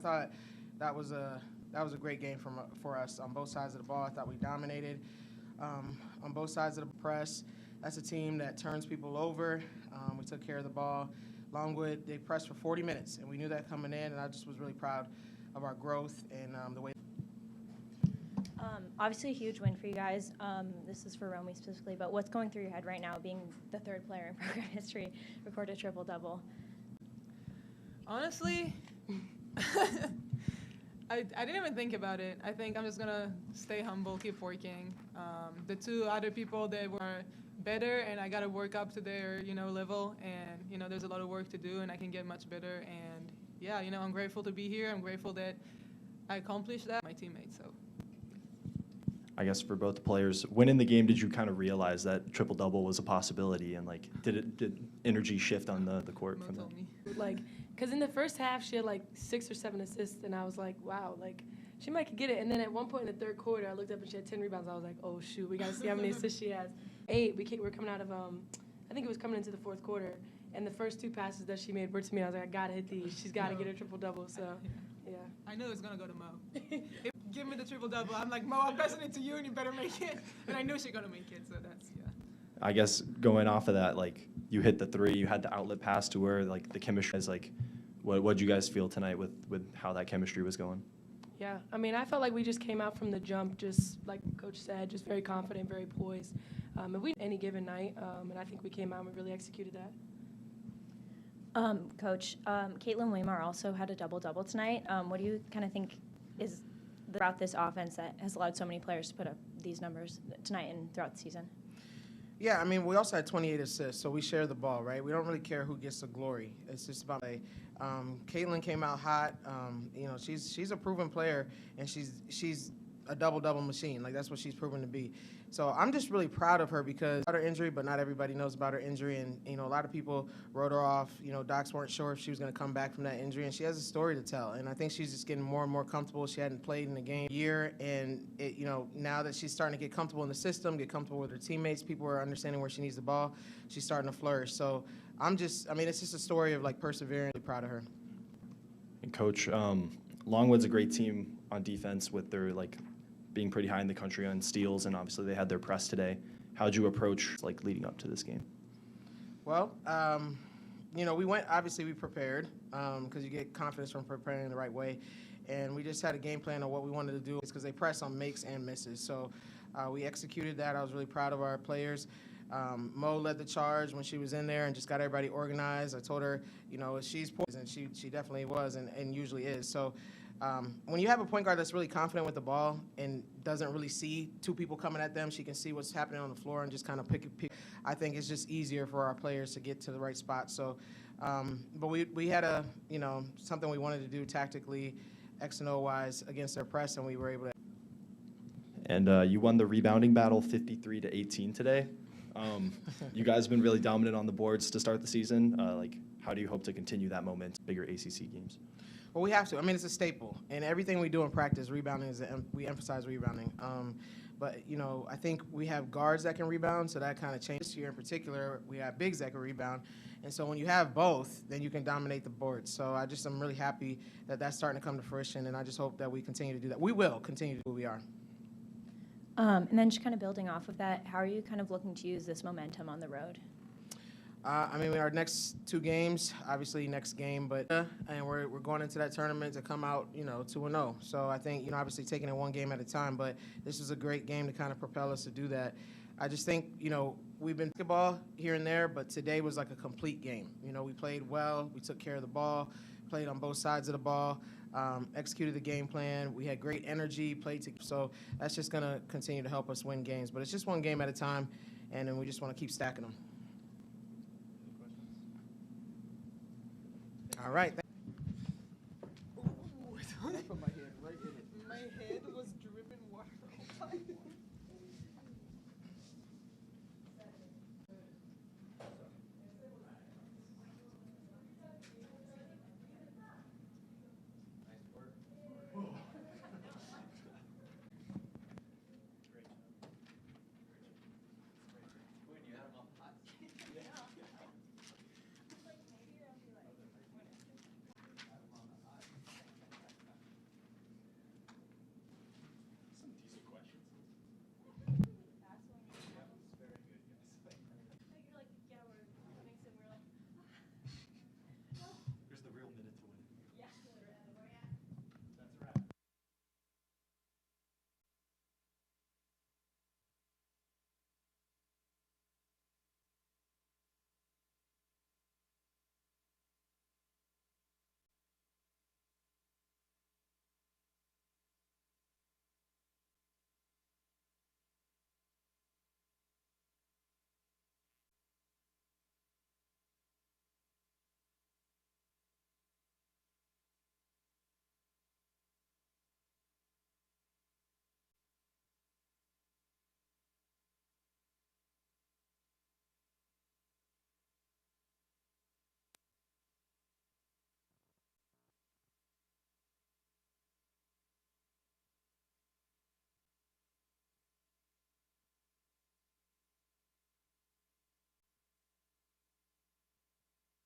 I thought that was a great game for us on both sides of the ball. I thought we dominated on both sides of the press. That's a team that turns people over. We took care of the ball. Longwood, they pressed for 40 minutes, and we knew that coming in, and I just was really proud of our growth and the way. Obviously a huge win for you guys. This is for Romy specifically, but what's going through your head right now being the third player in program history record a triple-double? Honestly, I didn't even think about it. I think I'm just going to stay humble, keep working. The two other people, they were better, and I got to work up to their, level. And, there's a lot of work to do, and I can get much better. And, yeah, I'm grateful to be here. I'm grateful that I accomplished that. My teammates, so. I guess for both the players, when in the game did you kind of realize that triple-double was a possibility, and did energy shift on the court from that? Because in the first half she had 6 or 7 assists, and I was like, wow, she might get it. And then at one point in the third quarter, I looked up and she had 10 rebounds. I was like, oh shoot, we gotta see how many assists she has. 8. We're coming out of I think it was coming into the fourth quarter, and the first 2 passes that she made were to me. I was like, I gotta hit these. She's gotta get a triple-double. So yeah. I knew it was gonna go to Mo. Give me the triple-double. I'm like, Mo, I'm passing it to you, and you better make it. And I knew she's going to make it, so that's, yeah. I guess going off of that, you hit the 3, you had the outlet pass to where, the chemistry is, what'd you guys feel tonight with how that chemistry was going? Yeah, I mean, I felt like we just came out from the jump, just like Coach said, just very confident, very poised. And we any given night, and I think we came out and we really executed that. Coach, Caitlin Weimar also had a double-double tonight. What do you kind of think is throughout this offense that has allowed so many players to put up these numbers tonight and throughout the season? Yeah, I mean, we also had 28 assists, so we share the ball, right? We don't really care who gets the glory. It's just about Caitlin came out hot. She's a proven player, and she's a double-double machine. That's what she's proven to be. So I'm just really proud of her because about her injury, but not everybody knows about her injury. And, a lot of people wrote her off. Docs weren't sure if she was going to come back from that injury, and she has a story to tell. And I think she's just getting more and more comfortable. She hadn't played in the game year, and, now that she's starting to get comfortable in the system, get comfortable with her teammates, people are understanding where she needs the ball, she's starting to flourish. So it's just a story of, persevering. Really proud of her. And, Coach, Longwood's a great team on defense with their, being pretty high in the country on steals, and obviously they had their press today. How'd you approach leading up to this game? Well, we prepared because you get confidence from preparing the right way, and we just had a game plan on what we wanted to do because they press on makes and misses. So we executed that. I was really proud of our players. Mo led the charge when she was in there and just got everybody organized. I told her, she's poised, and she definitely was and usually is. So when you have a point guard that's really confident with the ball and doesn't really see 2 people coming at them, she can see what's happening on the floor and just kind of pick. I think it's just easier for our players to get to the right spot. So, but we had something we wanted to do tactically, X and O wise against their press, and we were able to. And you won the rebounding battle 53-18 today. You guys have been really dominant on the boards to start the season. How do you hope to continue that momentum, bigger ACC games? Well, we have to. I mean, it's a staple. And everything we do in practice, rebounding we emphasize rebounding. But, I think we have guards that can rebound, so that kind of changed. This year in particular, we have bigs that can rebound. And so when you have both, then you can dominate the board. So I'm really happy that that's starting to come to fruition, and I just hope that we continue to do that. We will continue to do what we are. And then just kind of building off of that, how are you kind of looking to use this momentum on the road? Our next 2 games, obviously next game, and we're going into that tournament to come out, 2-0. So I think, obviously taking it 1 game at a time, but this is a great game to kind of propel us to do that. I just think, we've been basketball here and there, but today was like a complete game. We played well, we took care of the ball, played on both sides of the ball, executed the game plan. We had great energy, so that's just going to continue to help us win games. But it's just 1 game at a time, and then we just want to keep stacking them. All right.